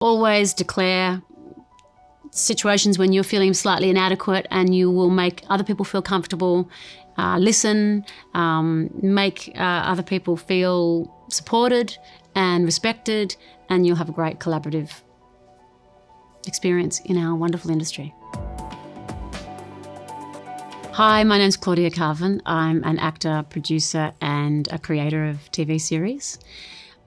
Always declare situations when you're feeling slightly inadequate, and you will make other people feel comfortable. Listen, make other people feel supported and respected, and you'll have a great collaborative experience in our wonderful industry. Hi, my name's Claudia Karvan. I'm an actor, producer and a creator of TV series.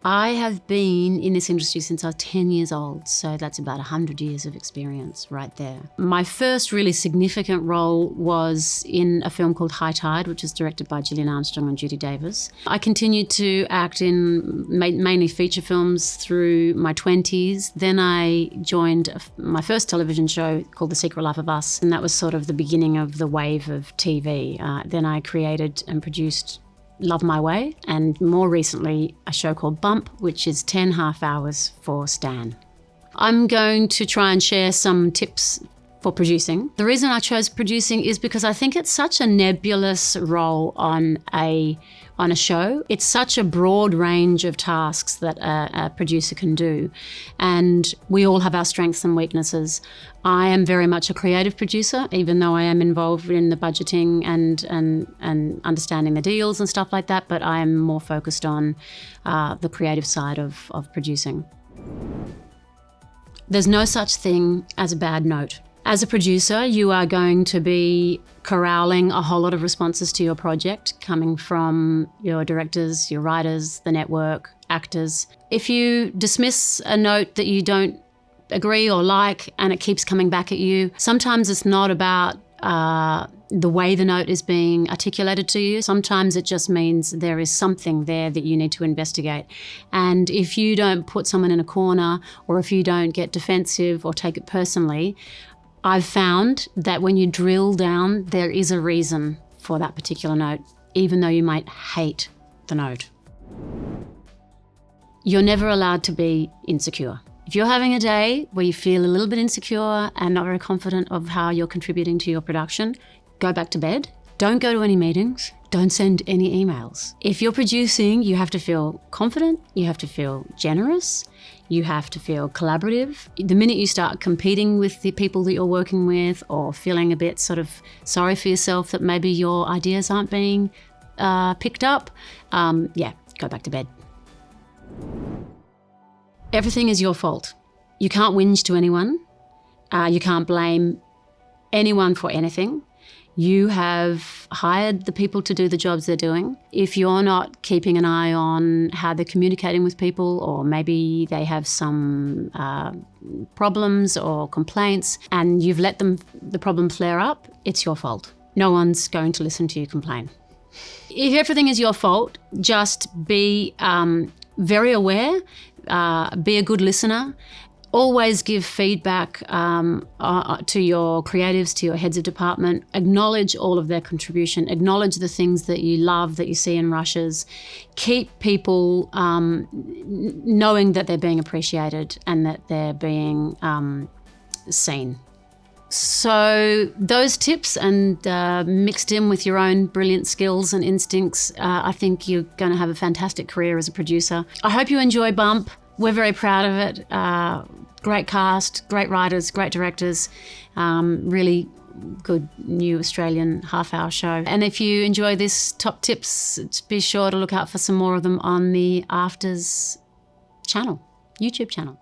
I have been in this industry since I was 10 years old, so that's about 100 years of experience right there. My first really significant role was in a film called High Tide, which is directed by Gillian Armstrong and Judy Davis. I continued to act in mainly feature films through my 20s. Then I joined my first television show called The Secret Life of Us, and that was sort of the beginning of the wave of TV. Then I created and produced Love My Way, and more recently a show called Bump, which is 10 half hours for Stan. I'm going to try and share some tips for producing. The reason I chose producing is because I think it's such a nebulous role on a show. It's such a broad range of tasks that a producer can do, and we all have our strengths and weaknesses. I am very much a creative producer, even though I am involved in the budgeting and understanding the deals and stuff like that, but I am more focused on the creative side of producing. There's no such thing as a bad note. As a producer, you are going to be corralling a whole lot of responses to your project coming from your directors, your writers, the network, actors. If you dismiss a note that you don't agree or like and it keeps coming back at you, sometimes it's not about the way the note is being articulated to you. Sometimes it just means there is something there that you need to investigate. And if you don't put someone in a corner, or if you don't get defensive or take it personally, I've found that when you drill down, there is a reason for that particular note, even though you might hate the note. You're never allowed to be insecure. If you're having a day where you feel a little bit insecure and not very confident of how you're contributing to your production, go back to bed. Don't go to any meetings. Don't send any emails. If you're producing, you have to feel confident, you have to feel generous, you have to feel collaborative. The minute you start competing with the people that you're working with, or feeling a bit sort of sorry for yourself that maybe your ideas aren't being picked up, go back to bed. Everything is your fault. You can't whinge to anyone. You can't blame anyone for anything. You have hired the people to do the jobs they're doing. If you're not keeping an eye on how they're communicating with people, or maybe they have some problems or complaints and you've let the problem flare up, it's your fault. No one's going to listen to you complain. If everything is your fault, just be very aware, be a good listener. Always give feedback to your creatives, to your heads of department. Acknowledge all of their contribution. Acknowledge the things that you love, that you see in rushes. Keep people knowing that they're being appreciated and that they're being seen. So those tips, and mixed in with your own brilliant skills and instincts, I think you're going to have a fantastic career as a producer. I hope you enjoy Bump. We're very proud of it. Great cast, great writers, great directors, really good new Australian half-hour show. And if you enjoy this top tips, be sure to look out for some more of them on the AFTRS channel, YouTube channel.